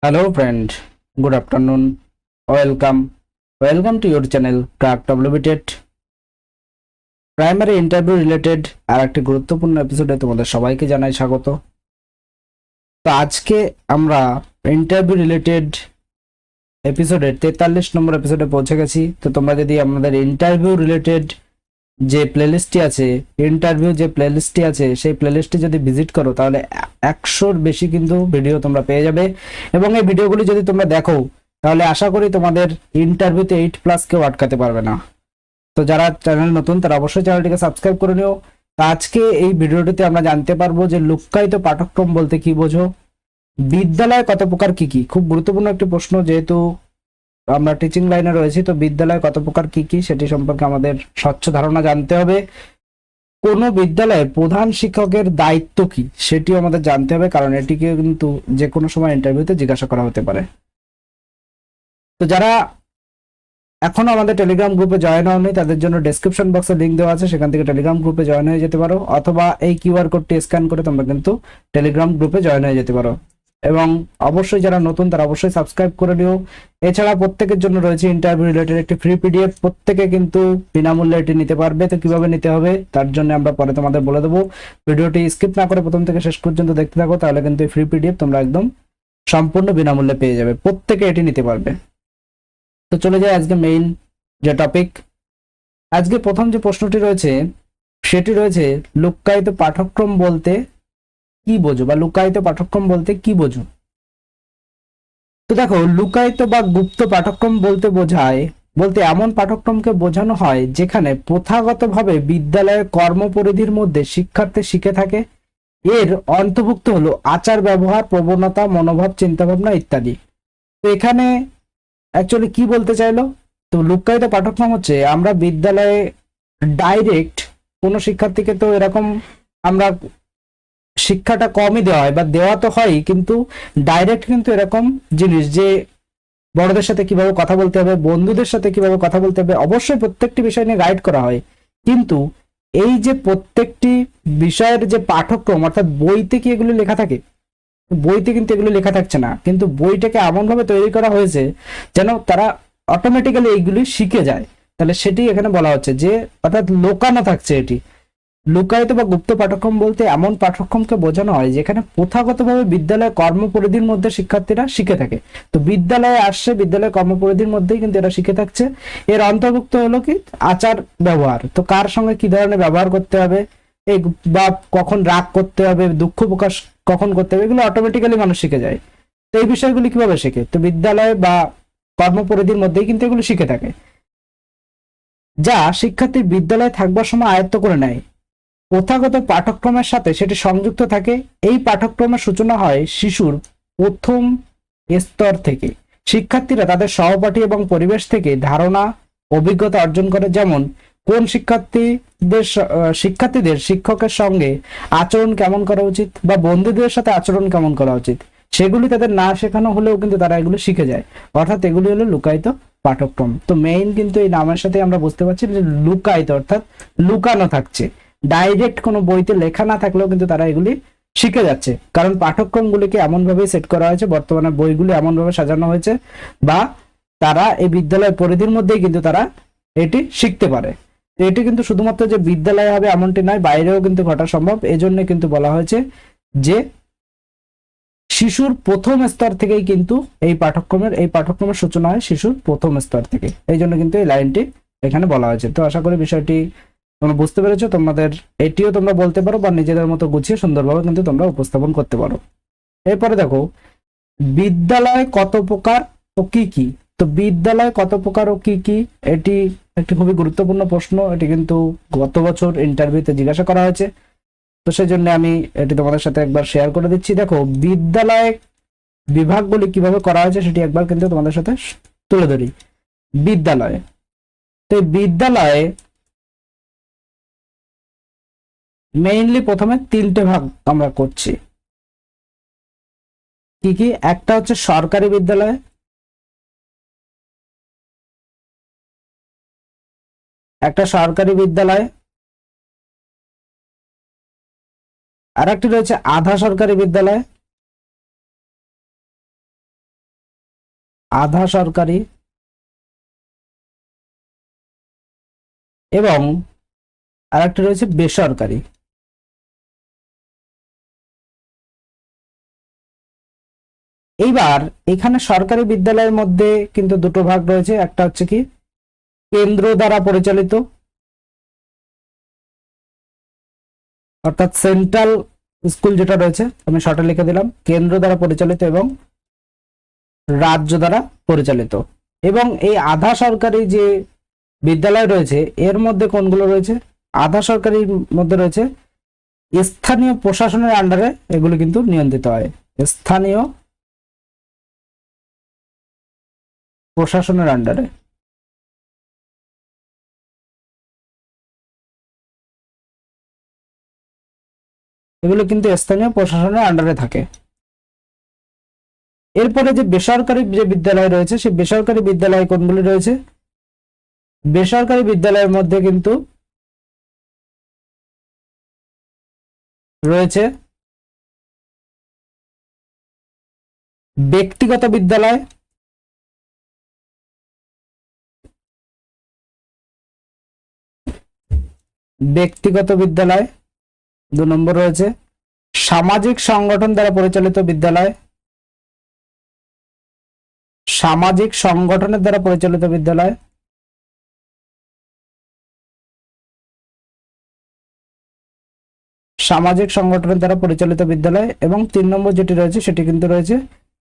Hello friend, good afternoon. Welcome to your channel Crack WBTET. Primary interview related আর একটি গুরুত্বপূর্ণ এপিসোডে তোমাদের সবাইকে জানাই স্বাগত। তো আজকে আমরা ইন্টারভিউ রিলেটেড এপিসোডের 43 নম্বর এপিসোডে পৌঁছে গেছি। তো তোমরা যদি আমাদের ইন্টারভিউ রিলেটেড যে প্লেলিস্টটি আছে সেই প্লেলিস্টটি যদি ভিজিট করো তাহলে 100-র বেশি কিন্তু ভিডিও তোমরা পেয়ে যাবে, এবং এই ভিডিওগুলি যদি তোমরা দেখো তাহলে আশা করি তোমাদের ইন্টারভিউতে 8+ কেউ আটকাতে পারবে না। তো যারা চ্যানেল নতুন তারা অবশ্যই চ্যানেলটিকে সাবস্ক্রাইব করে নিও। তো আজকে এই ভিডিওটিতে আমরা জানতে পারবো যে লুক্কায়িত পাঠ্যক্রম বলতে কি বোঝো, বিদ্যালয় কত প্রকার কি কি। খুব গুরুত্বপূর্ণ একটি প্রশ্ন, যেহেতু আমরা টিচিং লাইনে রয়েছি, তো বিদ্যালয় কত প্রকার কি কি সেটি সম্পর্কে আমাদের স্বচ্ছ ধারণা জানতে হবে। কোন বিদ্যালয়ে প্রধান শিক্ষকের দায়িত্ব কি সেটিও আমাদের জানতে হবে, কারণ এটিকে কিন্তু যে কোনো সময় ইন্টারভিউতে জিজ্ঞাসা করা হতে পারে। তো যারা এখনো আমাদের টেলিগ্রাম গ্রুপে জয়েন হয়নি তাদের জন্য ডেসক্রিপশন বক্সে লিংক দেওয়া আছে, সেখান থেকে টেলিগ্রাম গ্রুপে জয়েন হয়ে যেতে পারো, অথবা এই কিউআর কোডটি স্ক্যান করে তোমরা কিন্তু টেলিগ্রাম গ্রুপে জয়েন হয়ে যেতে পারো। এবং অবশ্যই যারা নতুন তারা অবশ্যই সাবস্ক্রাইব করে নিও। এছাড়া প্রত্যেকের জন্য রয়েছে ইন্টারভিউ রিলেটেড একটি ফ্রি পিডিএফ, প্রত্যেকে কিন্তু বিনামূল্যে এটি নিতে পারবে। তো কিভাবে নিতে হবে তার জন্য আমরা পরে তোমাদের বলে দেবো। ভিডিওটি স্কিপ না করে প্রথম থেকে শেষ পর্যন্ত দেখতে থাকো, তাহলে কিন্তু এই ফ্রি পিডিএফ তোমরা একদম সম্পূর্ণ বিনামূল্যে পেয়ে যাবে, প্রত্যেকে এটি নিতে পারবে। তো চলে যাই আজকে মেইন যে টপিক। আজকে প্রথম যে প্রশ্নটি রয়েছে সেটি রয়েছে লুক্কায়িত পাঠ্যক্রম বলতে কি বোঝো, বা লুক্কায়িত পাঠ্যক্রম বলতে কি বোঝো। তো দেখো, লুকায়িত বা গুপ্ত পাঠ্যক্রম বলতে এমন পাঠ্যক্রমকে বোঝানো হয় যেখানে প্রথাগতভাবে বিদ্যালয়ের কর্মপরিধির মধ্যে শিক্ষার্থী শিখে থাকে। এর অন্তর্ভুক্ত হলো আচার ব্যবহার, প্রবণতা, মনোভাব, চিন্তাভাবনা ইত্যাদি। তো এখানে অ্যাকচুয়ালি কি বলতে চাইলো, তো লুক্কায়িত পাঠ্যক্রম হচ্ছে আমরা বিদ্যালয়ে ডাইরেক্ট কোনো শিক্ষার্থীকে তো এরকম আমরা শিক্ষাটা কমই দেওয়া হয়, বা দেওয়া তো হয় কিন্তু ডাইরেক্ট কিন্তু এরকম জিনিস যে বড়দের সাথে কিভাবে কথা বলতে হবে, বন্ধুদের সাথে কিভাবে কথা বলতে হবে, অবশ্যই প্রত্যেকটি বিষয় নিয়ে গাইড করা হয়। কিন্তু এই যে প্রত্যেকটি বিষয়ের যে পাঠ্যক্রম, অর্থাৎ বইতে কি এগুলো লেখা থাকে? বইতে কিন্তু এগুলো লেখা থাকছে না, কিন্তু বইটাকে এমন ভাবে তৈরি করা হয়েছে যেন তারা অটোমেটিক্যালি এইগুলি শিখে যায়। তাহলে সেটি এখানে বলা হচ্ছে যে অর্থাৎ লোকানো থাকছে এটি। লুকায়িত বা গুপ্ত পাঠ্যক্রম বলতে এমন পাঠ্যক্রমকে বোঝানো হয় যেখানে প্রথাগতভাবে বিদ্যালয় কর্মপরিধির মধ্যে শিক্ষার্থীরা শিখে থাকে। তো বিদ্যালয়ে আসছে, বিদ্যালয় কর্মপরিধির মধ্যেই কিন্তু এরা শিখে থাকছে। এর অন্তর্ভুক্ত হলো কি আচার ব্যবহার, তো কার সঙ্গে কি ধরনের ব্যবহার করতে হবে, এই বা কখন রাগ করতে হবে, দুঃখ প্রকাশ কখন করতে হবে, এগুলো অটোমেটিক্যালি মানুষ শিখে যায়। তো এই বিষয়গুলি কিভাবে শেখে, তো বিদ্যালয় বা কর্মপরিধির মধ্যেই কিন্তু এগুলো শিখে থাকে, যা শিক্ষার্থী বিদ্যালয়ে থাকবার সময় আয়ত্ত করে নেয়। প্রথাগত পাঠ্যক্রমের সাথে সেটি সংযুক্ত থাকে। এই পাঠ্যক্রমের সূচনা হয় শিশুর প্রথম স্তর থেকে। শিক্ষার্থীরা তাদের সহপাঠী এবং পরিবেশ থেকে ধারণা, অভিজ্ঞতা অর্জন করে, যেমন কোন শিক্ষার্থীদের শিক্ষকের সঙ্গে আচরণ কেমন করা উচিত, বা বন্ধুদের সাথে আচরণ কেমন করা উচিত, সেগুলি তাদের না শেখানো হলেও কিন্তু তারা এগুলো শিখে যায়। অর্থাৎ এগুলি হলো লুকায়িত পাঠ্যক্রম। তো মেইন কিন্তু এই নামের সাথে আমরা বুঝতে পারছি যে লুকায়িত অর্থাৎ লুকানো থাকছে, ডাইরেক্ট কোনো বইতে লেখা না থাকলেও কিন্তু তারা এগুলি শিখে যাচ্ছে, কারণ পাঠ্যক্রমগুলিকে এমনভাবে সেট করা হয়েছে, বর্তমানে বইগুলি এমনভাবে সাজানো হয়েছে, বা তারা এই বিদ্যালয়ের পরিধির মধ্যেই কিন্তু তারা এটি শিখতে পারে। এটি কিন্তু শুধুমাত্র যে বিদ্যালয়ে হবে এমনটি নয়, বাইরেও কিন্তু ঘটা সম্ভব। এজন্য কিন্তু বলা হয়েছে যে শিশুর প্রথম স্তর থেকেই কিন্তু এই পাঠ্যক্রমের সূচনা হয় শিশুর প্রথম স্তর থেকে। এই জন্য কিন্তু এই লাইনটি এখানে বলা হয়েছে। তো আশা করি বিষয়টি তোমরা বুঝতে পেরেছো। তোমাদের এটিও তোমরা বলতে পারো বা নিজেদের মতো গুছিয়ে সুন্দরভাবে কিন্তু তোমরা উপস্থাপন করতে পারো। এরপরে দেখো, বিদ্যালয় কত প্রকার ও কি কি। তো বিদ্যালয় কত প্রকার ও কি কি, এটি একটি খুবই গুরুত্বপূর্ণ প্রশ্ন। এটি কিন্তু গত বছর ইন্টারভিউতে জিজ্ঞাসা করা হয়েছে, তো সেই জন্য আমি এটি তোমাদের সাথে একবার শেয়ার করে দিচ্ছি। দেখো, বিদ্যালয় বিভাগগুলি কিভাবে করা হয়েছে সেটি একবার কিন্তু তোমাদের সাথে তুলে ধরি। বিদ্যালয়, তো বিদ্যালয়ে মেইনলি প্রথমে 3টে ভাগ আমরা করছি। কি কি? একটা হচ্ছে সরকারি বিদ্যালয়, আর একটি রয়েছে আধা সরকারি বিদ্যালয়, আধা সরকারি এবং আরেকটা রয়েছে বেসরকারি। এইবার এখানে সরকারি বিদ্যালয়ের মধ্যে কিন্তু দুটো ভাগ রয়েছে, একটা হচ্ছে কি কেন্দ্র দ্বারা পরিচালিত, অর্থাৎ সেন্ট্রাল স্কুল যেটা রয়েছে, আমি শর্টে লিখে দিলাম কেন্দ্র দ্বারা পরিচালিত এবং রাজ্য দ্বারা পরিচালিত। এবং এই আধা সরকারি যে বিদ্যালয় রয়েছে এর মধ্যে কোনগুলো রয়েছে, আধা সরকারির মধ্যে রয়েছে স্থানীয় প্রশাসনের আন্ডারে এগুলো কিন্তু নিয়ন্ত্রিত হয়, স্থানীয় প্রশাসনের আন্ডারে। এগুলো কিন্তু স্থানীয় প্রশাসনের আন্ডারে থাকে। এরপরে যে বেসরকারি যে বিদ্যালয় রয়েছে সেই বেসরকারি বিদ্যালয় কোনগুলি রয়েছে, বেসরকারি বিদ্যালয়ের মধ্যে কিন্তু রয়েছে ব্যক্তিগত বিদ্যালয়, ব্যক্তিগত বিদ্যালয়। 2 নম্বর রয়েছে সামাজিক সংগঠন দ্বারা পরিচালিত বিদ্যালয়, সামাজিক সংগঠনের দ্বারা পরিচালিত বিদ্যালয়। সামাজিক সংগঠনের দ্বারা পরিচালিত বিদ্যালয়। এবং 3 নম্বর যেটি রয়েছে সেটি কিন্তু রয়েছে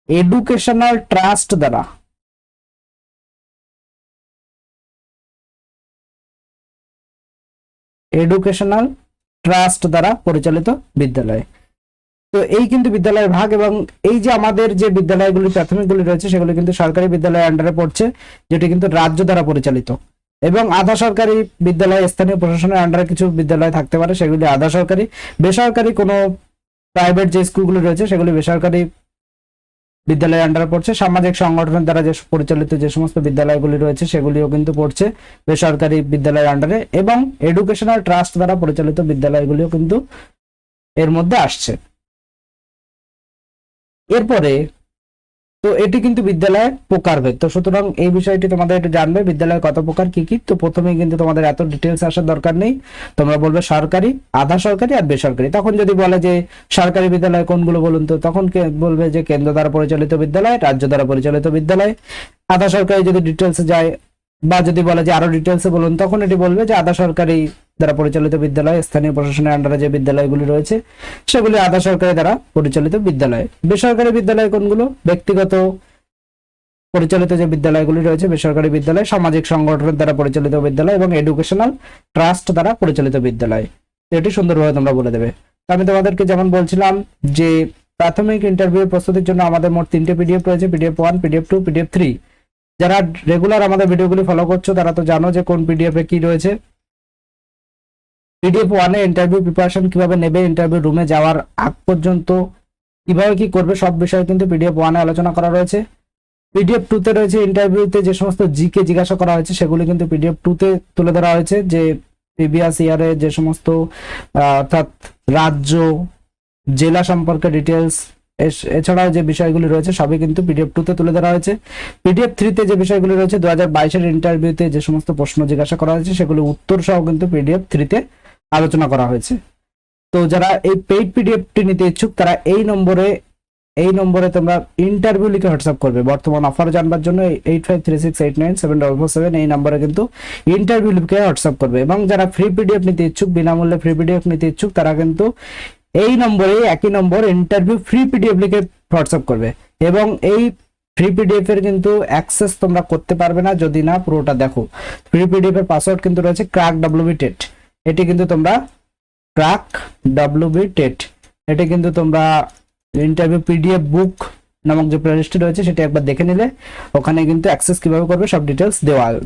এডুকেশনাল ট্রাস্ট দ্বারা, এডুকেশনাল ট্রাস্ট দ্বারা পরিচালিত বিদ্যালয়। তো এই কিন্তু বিদ্যালয়ের ভাগ। এবং এই যে আমাদের যে বিদ্যালয়গুলি প্রাথমিকগুলি রয়েছে সেগুলো কিন্তু সরকারি বিদ্যালয়ের আন্ডারে পড়ছে, যেটি কিন্তু রাজ্য দ্বারা পরিচালিত। এবং আধা সরকারি বিদ্যালয় স্থানীয় প্রশাসনের আন্ডারে কিছু বিদ্যালয় থাকতে পারে, সেগুলি আধা সরকারি। বেসরকারি কোনো প্রাইভেট যে স্কুলগুলো রয়েছে সেগুলি বেসরকারি বিদ্যালয়ের আন্ডারে পড়ছে। সামাজিক সংগঠনের দ্বারা যে পরিচালিত যে সমস্ত বিদ্যালয়গুলি রয়েছে সেগুলিও কিন্তু পড়ছে বেসরকারি বিদ্যালয়ের আন্ডারে। এবং এডুকেশনাল ট্রাস্ট দ্বারা পরিচালিত বিদ্যালয়গুলিও কিন্তু এর মধ্যে আসছে। এরপরে তো এটি কিন্তু বিদ্যালয়ের প্রকারভেদ। তো সুতরাং এই বিষয়টি তোমাদের একটু জানবে, বিদ্যালয় কত প্রকার কি কি। তো প্রথমেই কিন্তু তোমাদের এত ডিটেলস আসার দরকার নেই, তোমরা বলবে সরকারি, আধা সরকারি আর বেসরকারি। তখন যদি বলে যে সরকারি বিদ্যালয় কোনগুলো বলুন, তো তখন বলবে যে কেন্দ্র দ্বারা পরিচালিত বিদ্যালয়, রাজ্য দ্বারা পরিচালিত বিদ্যালয়। আধা সরকারি যদি ডিটেলসে যায় বা যদি বলে যে আরো ডিটেলসে বলুন, তখন এটি বলবে যে আধা সরকারি দ্বারা পরিচালিত বিদ্যালয়, স্থানীয় প্রশাসনের আন্ডারে যে বিদ্যালয়গুলি রয়েছে সেগুলি আধা সরকারি দ্বারা পরিচালিত বিদ্যালয়। বেসরকারি বিদ্যালয় কোনগুলো, ব্যক্তিগত পরিচালিত যে বিদ্যালয়গুলি রয়েছে বেসরকারি বিদ্যালয়, সামাজিক সংগঠনের দ্বারা পরিচালিত বিদ্যালয় এবং এডুকেশনাল ট্রাস্ট দ্বারা পরিচালিত বিদ্যালয়। এটি সুন্দরভাবে তোমরা বলে দেবে। আমি তোমাদেরকে যেমন বলছিলাম যে প্রাথমিক ইন্টারভিউ প্রস্তুতির জন্য আমাদের মোট 3টে পিডিএফ রয়েছে, পিডিএফ 1, পিডিএফ 2, পিডিএফ 3। যারা রেগুলার আমাদের ভিডিওগুলি ফলো করছো তারা তো জানো যে কোন পিডিএফ এ কি রয়েছে। পিডিএফ 1 এ ইন্টারভিউ প্রিপারেশন কিভাবে নেবে, ইন্টারভিউ রুমে যাওয়ার আগ পর্যন্ত কিভাবে কি করবে, সব বিষয়ে কিন্তু পিডিএফ 1 এ আলোচনা করা রয়েছে। পিডিএফ 2 তে রয়েছে ইন্টারভিউতে যে সমস্ত জিকে জিজ্ঞাসা করা হয়েছে সেগুলি কিন্তু পিডিএফ 2 তে তুলে ধরা হয়েছে, যে প্রিভিয়াস ইয়ারে যে সমস্ত অর্থাৎ রাজ্য জেলা সম্পর্কে ডিটেলস, এছাড়াও যে বিষয়গুলি রয়েছে সবই কিন্তু পিডিএফ 2 তে তুলে ধরা হয়েছে। পিডিএফ 3 তে যে বিষয়গুলি রয়েছে 2022 এর ইন্টারভিউতে যে সমস্ত প্রশ্ন জিজ্ঞাসা করা হয়েছে সেগুলি উত্তর সহ কিন্তু পিডিএফ 3 তে আলোচনা করা হয়েছে। তো যারা এই পেইড পিডিএফটি নিতে ইচ্ছুক তারা এই নম্বরে তোমরা ইন্টারভিউ লিখে হোয়াটসঅ্যাপ করবে। বর্তমান অফার জানবার জন্য 8536897447 এই নম্বরে কিন্তু ইন্টারভিউ লিখে হোয়াটসঅ্যাপ করবে। এবং যারা ফ্রি পিডিএফ নিতে ইচ্ছুক, বিনামূল্যে ফ্রি পিডিএফ নিতে ইচ্ছুক, তারা কিন্তু এই নম্বরে একই নম্বর ইন্টারভিউ ফ্রি পিডিএফ লিখে হোয়াটসঅ্যাপ করবে। এবং এই ফ্রি পিডিএফ এর কিন্তু অ্যাক্সেস তোমরা করতে পারবে না যদি না পুরোটা দেখো। ফ্রি পিডিএফ এর পাসওয়ার্ড কিন্তু রয়েছে ক্র্যাক ডব্লিউবি টেট। এটি কিন্তু তোমরা ক্র্যাক ডব্লিউবি টেট, এটি কিন্তু তোমরা ইন্টারভিউ পিডিএফ বুক নামক যে প্লেলিস্টটি রয়েছে সেটা একবার দেখে নিলে ওখানে কিন্তু অ্যাক্সেস কিভাবে করবে সব ডিটেলস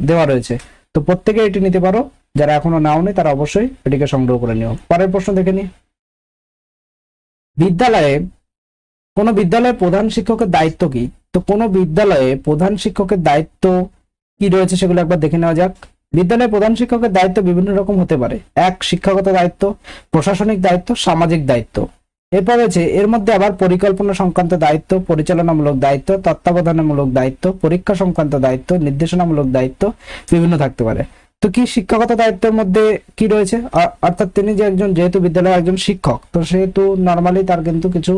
দেওয়া রয়েছে। তো প্রত্যেকে এটি নিতে পারো, যারা এখনো নাও নেই তারা অবশ্যই এটিকে সংগ্রহ করে নিও। পরের প্রশ্ন দেখে নি, কোন বিদ্যালয়ে প্রধান শিক্ষকের দায়িত্ব কি? তো কোন বিদ্যালয়ে প্রধান শিক্ষকের দায়িত্ব কি রয়েছে সেগুলো একবার দেখে নেওয়া যাক। বিদ্যালয়ে প্রধান শিক্ষকের দায়িত্ব বিভিন্ন রকম হতে পারে। 1, শিক্ষাগত দায়িত্ব, প্রশাসনিক দায়িত্ব, সামাজিক দায়িত্ব। এরপর রয়েছে এর মধ্যে আবার পরিকল্পনা সংক্রান্ত দায়িত্ব, পরিচালনামূলক দায়িত্ব, তত্ত্বাবধানমূলক দায়িত্ব, পরীক্ষা সংক্রান্ত দায়িত্ব, নির্দেশনামূলক দায়িত্ব বিভিন্ন থাকতে পারে। তো কি শিক্ষকতা দায়িত্বের মধ্যে কি রয়েছে, অর্থাৎ তিনি যে একজন, যেহেতু বিদ্যালয়ের একজন শিক্ষক, তো সেহেতু নর্মালি তার কিন্তু কিছু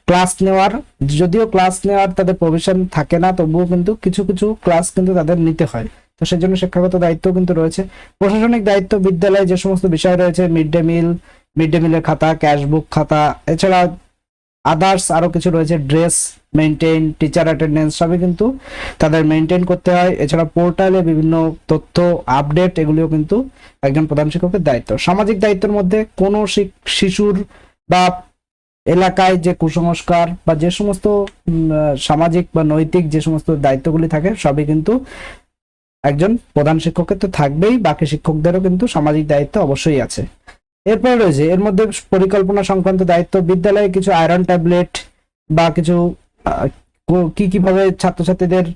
ক্লাস নেওয়ার, যদিও ক্লাস নেওয়ার তাদের প্রভিশন থাকে না, তবুও কিন্তু কিছু কিছু ক্লাস কিন্তু তাদের নিতে হয়। তো সেজন্য শিক্ষাগত দায়িত্ব কিন্তু রয়েছে। প্রশাসনিক দায়িত্ব, বিদ্যালয়ে যে সমস্ত বিষয় রয়েছে, মিড ডে মিলের খাতা, ক্যাশবুক খাতা, এছাড়া আদার্স আরো কিছু রয়েছে, ড্রেস মেনটেন, টিচার অ্যাটেন্ডেন্স সবই কিন্তু তাদের মেনটেন করতে হয়। এছাড়া পোর্টালে বিভিন্ন তথ্য আপডেট, এগুলিও কিন্তু একজন প্রধান শিক্ষকের দায়িত্ব। সামাজিক দায়িত্বের মধ্যে কোনো শিশুর বা এলাকায় যে কুসংস্কার বা যে সমস্ত সামাজিক বা নৈতিক যে সমস্ত দায়িত্বগুলি থাকে, সবই কিন্তু একজন প্রধান শিক্ষকের তো থাকবেই, বাকি শিক্ষকদেরও কিন্তু সামাজিক দায়িত্ব অবশ্যই আছে। এরপর রয়েছে এর মধ্যে পরিকল্পনা সংক্রান্ত দায়িত্ব, বিদ্যালয়ে কিছু আয়রন ট্যাবলেট বা কিছু কিভাবে ছাত্রছাত্রীদের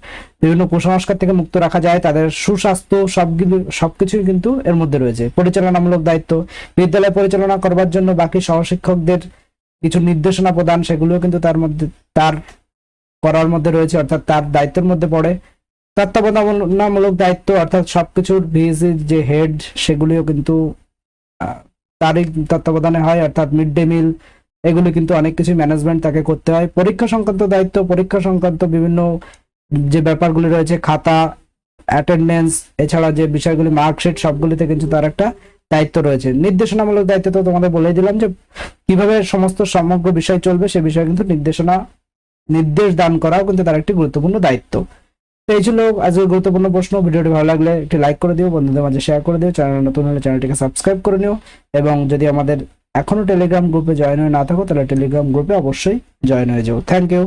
বিভিন্ন কুসংস্কার থেকে মুক্ত রাখা যায়, তাদের সুস্বাস্থ্য, সবকিছুই কিন্তু এর মধ্যে রয়েছে। পরিচালনামূলক দায়িত্ব, বিদ্যালয় পরিচালনা করবার জন্য বাকি সহশিক্ষকদের কিছু নির্দেশনা প্রদান, সেগুলোও কিন্তু তার করার মধ্যে রয়েছে, অর্থাৎ তার দায়িত্বের মধ্যে পড়ে। তত্ত্বাবধানমূলক দায়িত্ব, অর্থাৎ সবকিছুর ভিএসির যে হেড, সেগুলিও কিন্তু তারই তত্ত্বাবধানে হয়, অর্থাৎ মিড ডে মিল, এগুলি কিন্তু অনেক কিছু ম্যানেজমেন্ট তাকে করতে হয়। পরীক্ষা সংক্রান্ত দায়িত্ব, পরীক্ষা সংক্রান্ত বিভিন্ন যে ব্যাপারগুলি রয়েছে, খাতা, অ্যাটেন্ডেন্স, এছাড়া যে বিষয়গুলি, মার্কশিট, সবগুলিতে কিন্তু তার একটা দায়িত্ব রয়েছে। নির্দেশনামূলক দায়িত্ব তো তোমাদের বলেই দিলাম যে কিভাবে সমস্ত সমগ্র বিষয় চলবে, সে বিষয়ে কিন্তু নির্দেশ দান করাও কিন্তু তার একটি গুরুত্বপূর্ণ দায়িত্ব। তো এই ছিল আজকের গুরুত্বপূর্ণ প্রশ্ন। ভিডিওটি ভালো লাগলে একটি লাইক করে দিও, বন্ধুদের মাঝে শেয়ার করে দিও, চ্যানেল নতুন হলে চ্যানেলটিকে সাবস্ক্রাইব করে নিও, এবং যদি আমাদের এখনো টেলিগ্রাম গ্রুপে জয়েন হয়ে না থাকো, তাহলে টেলিগ্রাম গ্রুপে অবশ্যই জয়েন হয়ে যাও। Thank you.